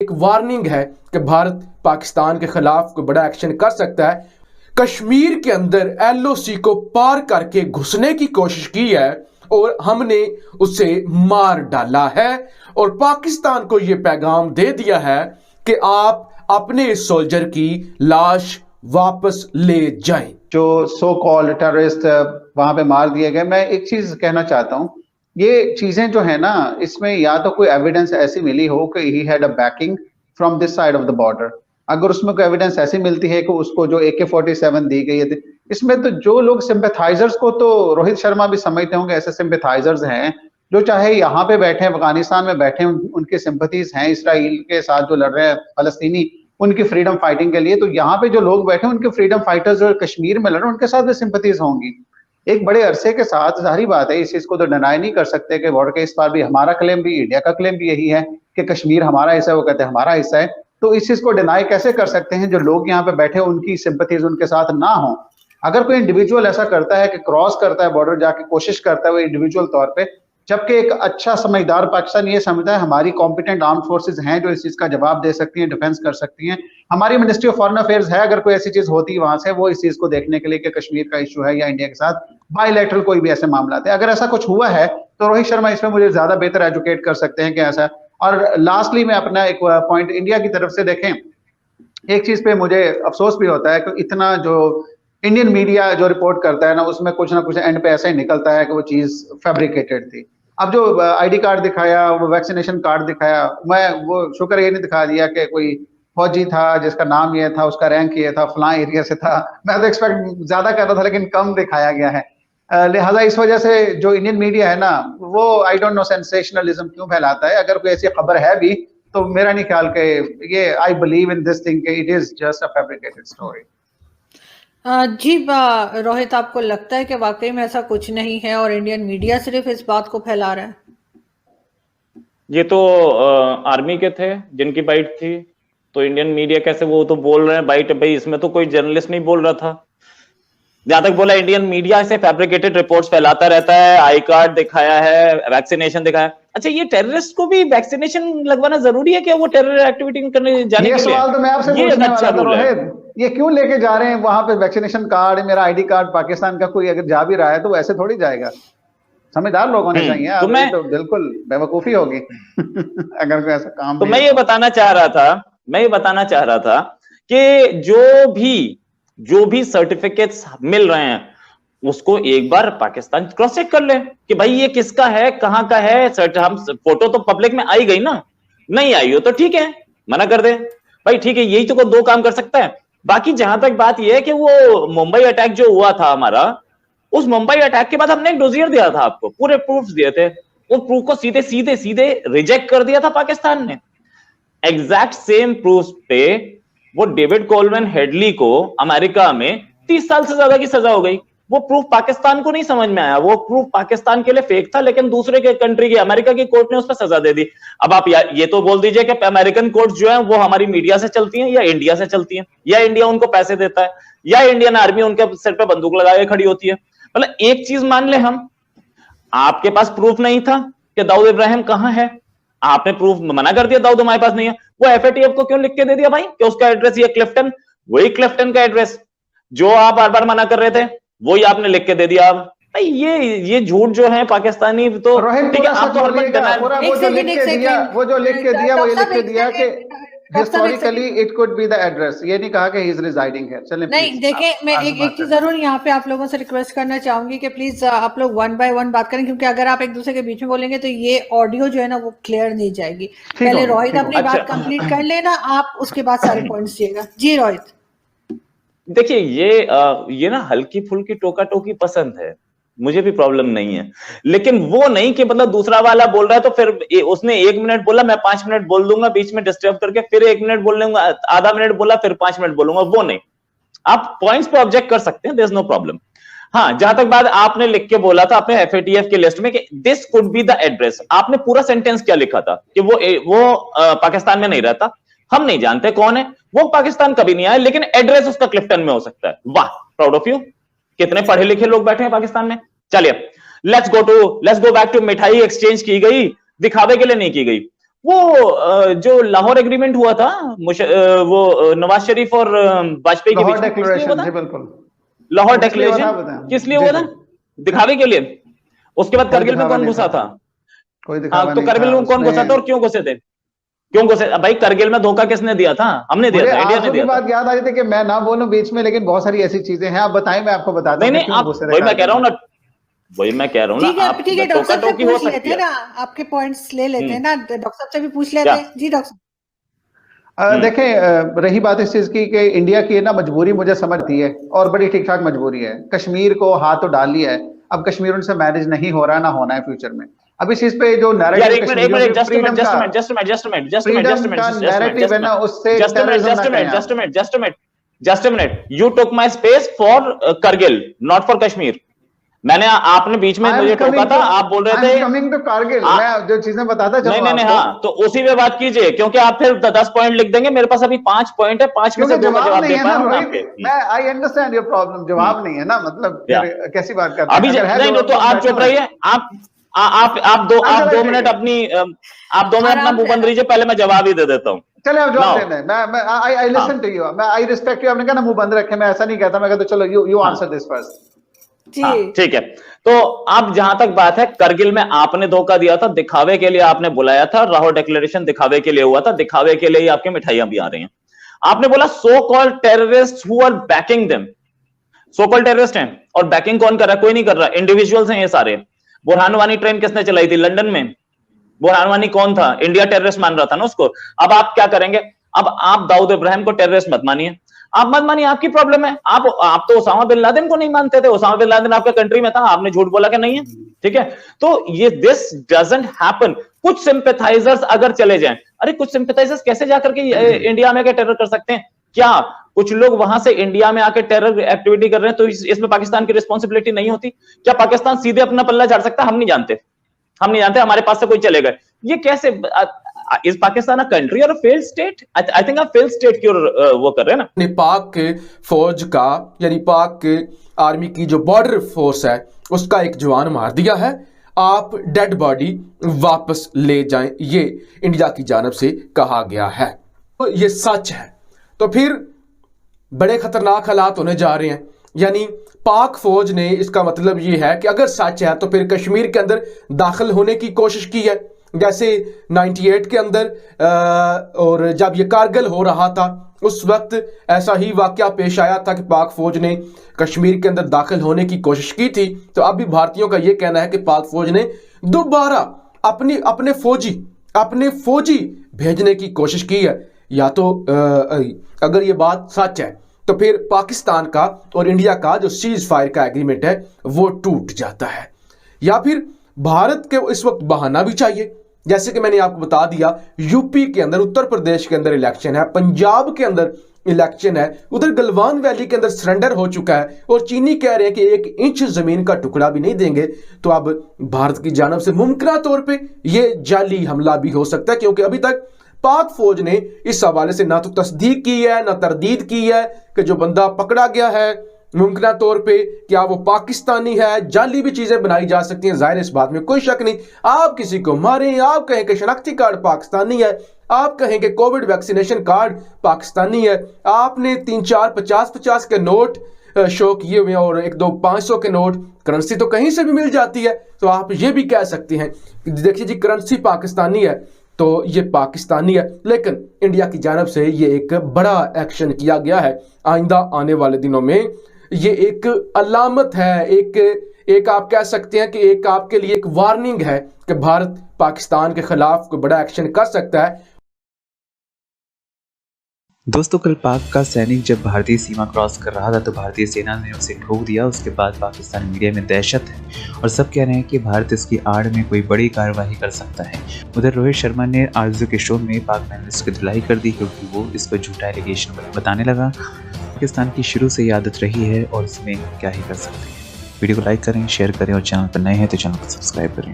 एक वार्निंग है कि भारत पाकिस्तान के खिलाफ कोई बड़ा एक्शन कर सकता है। कश्मीर के अंदर एलओसी को पार करके घुसने की कोशिश की है और हमने उसे मार डाला है और पाकिस्तान को यह पैगाम दे दिया है कि आप अपने इस सोल्जर की लाश वापस ले जाएं। जो सो कॉल्ड टेररिस्ट वहां पे मार दिए गए, मैं एक चीज कहना चाहता हूं, ये चीजें जो है ना, इसमें या तो कोई एविडेंस ऐसी मिली हो कि he had a banking from this side of the border. अगर उसमें कोई एविडेंस ऐसी मिलती है कि उसको जो AK-47 दी गई है, इसमें तो जो लोग सिंपैथाइजर्स को, तो रोहित शर्मा भी समझते होंगे, ऐसे सिंपैथाइजर्स हैं जो चाहे यहाँ पे बैठे अफगानिस्तान में बैठे, उनके सिंपैथीज हैं इसराइल के साथ जो लड़ रहे हैं फलस्तीनी, उनकी फ्रीडम फाइटिंग के लिए। तो यहाँ पे जो लोग बैठे उनके फ्रीडम फाइटर्स जो कश्मीर में लड़ रहे हैं उनके साथ भी सिंपैथीज होंगी। एक बड़े अरसे के साथ जाहिर बात है, इस चीज को तो डिनाई नहीं कर सकते कि बॉर्डर के इस बार भी हमारा क्लेम भी, इंडिया का क्लेम भी यही है कि कश्मीर हमारा हिस्सा है, वो कहते हैं हमारा हिस्सा है। तो इस चीज को डिनाई कैसे कर सकते हैं? जो लोग यहाँ पे बैठे उनकी सिंपैथीज उनके साथ ना हो। अगर कोई इंडिविजुअल ऐसा करता है कि क्रॉस करता है बॉर्डर, जाके कोशिश करता है वो इंडिविजुअल तौर पे, जबकि एक अच्छा समझदार पाकिस्तान ये समझता है हमारी कॉम्पिटेंट आर्म फोर्सेज हैं जो इस चीज का जवाब दे सकती हैं, डिफेंस कर सकती हैं। हमारी मिनिस्ट्री ऑफ फॉरेन अफेयर्स है, अगर कोई ऐसी चीज होती है वहां से, वो इस चीज को देखने के लिए कि कश्मीर का इशू है या इंडिया के साथ बायलैटरल कोई भी ऐसे मामला थे। अगर ऐसा कुछ हुआ है तो रोहित शर्मा इसमें मुझे ज्यादा बेहतर एजुकेट कर सकते हैं कि ऐसा। और लास्टली मैं अपना एक पॉइंट इंडिया की तरफ से देखें, एक चीज पे मुझे अफसोस भी होता है कि इतना जो इंडियन मीडिया जो रिपोर्ट करता है ना, उसमें कुछ ना कुछ एंड पे ऐसा ही निकलता है कि वो चीज फैब्रिकेटेड थी। अब जो आईडी कार्ड दिखाया, वो वैक्सीनेशन कार्ड दिखाया, मैं वो शुक्र ये नहीं दिखा दिया कि कोई फौजी था जिसका नाम ये था, उसका रैंक ये था, फलां एरिया से था। मैं तो एक्सपेक्ट ज्यादा कर रहा था लेकिन कम दिखाया गया है। लिहाजा इस वजह से जो इंडियन मीडिया है ना, वो आई डोंट नो सेंसेशनलिज्म क्यों फैलाता है। अगर कोई ऐसी खबर है भी तो मेरा नहीं ख्याल कि ये, I believe in this thing, it is just a fabricated story. जी रोहित, आपको लगता है कि वाकई में ऐसा कुछ नहीं है और इंडियन मीडिया सिर्फ इस बात को फैला रहा है? ये तो आर्मी के थे जिनकी बाइट थी, तो इंडियन मीडिया कैसे, वो तो बोल रहे हैं बाइट भाई, इसमें तो कोई जर्नलिस्ट नहीं बोल रहा था। जहां तक बोला, इंडियन मीडिया से फैब्रिकेटेड रिपोर्ट्स फैलाता रहता है, आई कार्ड दिखाया है, वैक्सीनेशन दिखाया। अच्छा, ये टेररिस्ट को भी वैक्सीनेशन लगवाना जरूरी है क्या, वो टेरर एक्टिविटी करने जाने के लिए? सवाल तो मैं आपसे पूछने वाला था रोहित, ये क्यों लेके जा रहे हैं वहां पे वैक्सीनेशन कार्ड, मेरा आईडी कार्ड पाकिस्तान का? कोई अगर जा भी रहा है तो ऐसे थोड़ी जाएगा। समझदार लोग होने चाहिए। तो मैं तो बिल्कुल बेवकूफी होगी अगर कोई ऐसा काम। तो मैं ये बताना चाह रहा था कि जो भी सर्टिफिकेट्स मिल रहे हैं उसको एक बार पाकिस्तान क्रॉस चेक कर ले कि भाई ये किसका है, कहां का है। हम फोटो तो पब्लिक में आई गई ना, नहीं आई हो तो ठीक है, मना कर दे भाई, ठीक है। यही तो दो काम कर सकता है। बाकी जहां तक बात यह है कि वो मुंबई अटैक जो हुआ था हमारा, उस मुंबई अटैक के बाद हमने एक डोजियर दिया था आपको, पूरे प्रूफ दिए थे, उन प्रूफ को सीधे रिजेक्ट कर दिया था पाकिस्तान ने। एग्जैक्ट सेम प्रूफ पे वो डेविड कोलमैन हेडली को अमेरिका में 30 साल से ज्यादा की सजा हो गई। वो प्रूफ पाकिस्तान को नहीं समझ में आया, वो प्रूफ पाकिस्तान के लिए फेक था, लेकिन दूसरे के कंट्री की, अमेरिका की कोर्ट ने उस पर सजा दे दी। अब आप ये तो बोल दीजिए कि अमेरिकन कोर्ट जो है वो हमारी मीडिया से चलती हैं या इंडिया से चलती हैं, या इंडिया उनको पैसे देता है, या इंडियन आर्मी उनके सिर पे बंदूक लगा के खड़ी होती है। मतलब एक चीज मान ले, हम आपके पास प्रूफ नहीं था कि दाऊद इब्राहिम कहां है, आपने प्रूफ मना कर दिया दाऊद हमारे पास नहीं है, वो FATF को क्यों लिख के दे दिया भाई कि उसका एड्रेस ये क्लिफ्टन, वही क्लिफ्टन का एड्रेस जो आप बार बार मना कर रहे थे वही आपने लिख के दे दिया। अब भाई ये झूठ जो है पाकिस्तानी, तो ठीक है, आप तो वो जो लिख के दिया कि historically it could be the address, ये नहीं कहा कि ही इज रिजाइडिंग हियर। चलें नहीं, देखिए मैं एक चीज जरूर यहाँ पे आप लोगों से रिक्वेस्ट करना चाहूंगी कि प्लीज आप लोग वन बाय वन बात करें, क्योंकि अगर आप एक दूसरे के बीच में बोलेंगे तो ये ऑडियो जो है ना वो क्लियर नहीं जाएगी। पहले रोहित अपनी बात कंप्लीट कर लेना, आप उसके बाद सारे पॉइंट्स दिएगा। जी रोहित। देखिए, ये ना हल्की फुल्की टोका टोकी पसंद है, मुझे भी प्रॉब्लम नहीं है, लेकिन वो नहीं कि मतलब दूसरा वाला बोल रहा है तो फिर उसने 1 मिनट बोला मैं 5 मिनट बोल दूंगा बीच में डिस्टर्ब करके, फिर 1 मिनट बोल लूंगा, आधा मिनट बोला फिर 5 मिनट बोलूंगा, वो नहीं। आप पॉइंट्स पे ऑब्जेक्ट कर सकते हैं, देयर इज नो प्रॉब्लम। हाँ, जहां तक बात आपने लिख के बोला था अपने FATF के लिस्ट में कि this could be the address, आपने पूरा सेंटेंस क्या लिखा था कि वो पाकिस्तान में नहीं रहता, हम नहीं जानते कौन है वो, पाकिस्तान कभी नहीं आया, लेकिन एड्रेस उसका क्लिफ्टन में हो सकता है। वाह, प्राउड ऑफ यू। कितने पढ़े लिखे लोग बैठे हैं पाकिस्तान में। चलिए लेट्स गो बैक टू मिठाई एक्सचेंज की गई, दिखावे के लिए नहीं की गई। वो जो लाहौर एग्रीमेंट हुआ था, वो नवाज शरीफ और वाजपेयी के बीच में, लाहौर डिक्लेरेशन किस लिए हुआ था? दिखावे के लिए। उसके बाद करगिल में कौन घुसा था? तो करगिल में कौन घुसा था और क्यों घुसे थे? क्यों घुसे भाई? करगिल में धोखा किसने दिया था? हमने दिया था, इंडिया ने दिया था। बात याद आ रही थी कि मैं ना बोलूं बीच में, लेकिन बहुत सारी ऐसी चीजें हैं, आप बताएं, मैं आपको बताता हूं। नहीं, आप वही मैं कह रहा हूं ना, आप ठीक है, डॉक्टर साहब से पूछ लेते हैं ना, आपके पॉइंट्स ले लेते हैं ना, डॉक्टर साहब से भी पूछ लेते हैं। जी डॉक्टर साहब। देखें, रही बात इस चीज की कि इंडिया की ना मजबूरी मुझे समझती है, और बड़ी ठीक ठाक मजबूरी है। कश्मीर को हाथ तो डाल लिया है, अब कश्मीर उनसे मैनेज नहीं हो रहा, ना होना है फ्यूचर में। अब इस चीज पे जो narrative you took my space for Kargil, not for Kashmir. मैंने, आपने बीच में मुझे टोका था, आप बोल रहे थे कमिंग टू कारगिल, मैं जो चीजें बताता नहीं, हाँ, तो उसी पे बात कीजिए, क्योंकि आप फिर 10 पॉइंट लिख देंगे। मेरे पास अभी 5 पॉइंट है, 5 में से 2 का जवाब दे पाऊंगा आपके। मैं आई अंडरस्टैंड योर प्रॉब्लम, जवाब नहीं है ना, मतलब कैसी बात करते हैं? अभी नहीं, तो आप चुप रहिए, आप 2 मिनट अपना मुंह बंद रहिए, पहले मैं जवाब ही दे देता हूँ। चले आप जवाब देना, मैं आई लिसन टू यू, मैं आई रिस्पेक्ट यू। आपने कहा ना मुंह बंद रखे, मैं ऐसा नहीं कहता, मैं कहता चलो यू आंसर दिस फर्स्ट। ठीक है, तो अब जहां तक बात है, करगिल में आपने धोखा दिया था, दिखावे के लिए आपने बुलाया था, लाहौर डिक्लेरेशन दिखावे के लिए हुआ था, दिखावे के लिए ही आपकी मिठाइयां भी आ रही हैं। आपने बोला so called terrorist who are backing them, so called terrorist हैं, और बैकिंग कौन कर रहा है? कोई नहीं कर रहा, इंडिविजुअल्स हैं ये सारे। बुरहान वानी ट्रेन किसने चलाई थी? लंदन में। बुरहान वानी कौन था? इंडिया टेररिस्ट मान रहा था ना उसको। अब आप क्या करेंगे? अब आप दाऊद इब्राहिम को टेररिस्ट मत मानिए, आप मत मानिए, आपकी प्रॉब्लम है। आप तो ओसामा बिन लादेन को नहीं मानते थे, ओसामा बिन लादेन आपके कंट्री में था, आपने झूठ बोला कि नहीं है, ठीक है? तो ये दिस डजंट हैपन। कुछ सिंपैथाइजर्स अगर चले जाएं, अरे कुछ सिंपैथाइजर्स कैसे जाकर के इंडिया में टेरर कर सकते हैं? क्या कुछ लोग वहां से इंडिया में आके टेरर एक्टिविटी कर रहे हैं, तो इसमें पाकिस्तान की रिस्पॉन्सिबिलिटी नहीं होती? क्या पाकिस्तान सीधे अपना पल्ला झाड़ सकता? हम नहीं जानते, हमारे पास से कोई चले गए, ये कैसे? इज पाकिस्तान अ कंट्री और a failed state? I think आप फेल्ड स्टेट की वो कर रहे हैं ना। पाक के फौज का, यानी पाक के आर्मी की जो बॉर्डर फोर्स है, उसका एक जवान मार दिया है, आप डेड बॉडी वापस ले जाएं, ये इंडिया की जानब से कहा गया है। तो ये सच है, तो फिर बड़े खतरनाक हालात होने जा रहे हैं। यानी पाक फौज ने, इसका मतलब ये है कि अगर सच है तो फिर कश्मीर के अंदर दाखिल होने की कोशिश की है, जैसे 98 के अंदर और जब ये कारगिल हो रहा था उस वक्त ऐसा ही वाकया पेश आया था कि पाक फौज ने कश्मीर के अंदर दाखिल होने की कोशिश की थी। तो अब भी भारतीयों का ये कहना है कि पाक फौज ने दोबारा अपने फौजी भेजने की कोशिश की है। या तो अगर ये बात सच है तो फिर पाकिस्तान का और इंडिया का जो सीज फायर का एग्रीमेंट है वो टूट जाता है, या फिर भारत के इस वक्त बहाना भी चाहिए। जैसे कि मैंने आपको बता दिया, यूपी के अंदर, उत्तर प्रदेश के अंदर इलेक्शन है, पंजाब के अंदर इलेक्शन है, उधर गलवान वैली के अंदर सरेंडर हो चुका है, और चीनी कह रहे हैं कि 1 इंच जमीन का टुकड़ा भी नहीं देंगे। तो अब भारत की जानब से मुमकिन तौर पे ये जाली हमला भी हो सकता है, क्योंकि अभी तक पाक फौज ने इस हवाले से ना तो तस्दीक की है ना तरदीद की है कि जो बंदा पकड़ा गया है मुमकिन तौर पे क्या वो पाकिस्तानी है। जाली भी चीजें बनाई जा सकती हैं, जाहिर इस बात में कोई शक नहीं। आप किसी को मारें, आप कहें कि शनाख्ती कार्ड पाकिस्तानी है, आप कहें कि कोविड वैक्सीनेशन कार्ड पाकिस्तानी है, आपने 3-4 50-50 के नोट शो किए हुए और 1-2 500 के नोट, करेंसी तो कहीं से भी मिल जाती है, तो आप ये भी कह सकते हैं कि देखिए जी करेंसी पाकिस्तानी है तो ये पाकिस्तानी है। लेकिन इंडिया की जानब से ये एक बड़ा एक्शन किया गया है। आइंदा आने वाले दिनों में ये एक अलामत है, एक आप कह सकते हैं कि एक आपके लिए एक वार्निंग है कि भारत पाकिस्तान के खिलाफ कोई बड़ा एक्शन कर सकता है। दोस्तों, कल पाक का सैनिक जब भारतीय सीमा क्रॉस कर रहा था तो भारतीय सेना ने उसे ठोक दिया। उसके बाद पाकिस्तानी मीडिया में दहशत है और सब कह रहे हैं कि भारत इसकी आड़ में कोई बड़ी कार्रवाई कर सकता है। उधर रोहित शर्मा ने आरजू के शो में पाक पैनलिस्ट की धुलाई कर दी क्योंकि वो इस पर झूठा एलिगेशन बताने लगा। पाकिस्तान की शुरू से ही आदत रही है और इसमें क्या ही कर सकते हैं। वीडियो को लाइक करें, शेयर करें और चैनल पर नए हैं तो चैनल को सब्सक्राइब करें।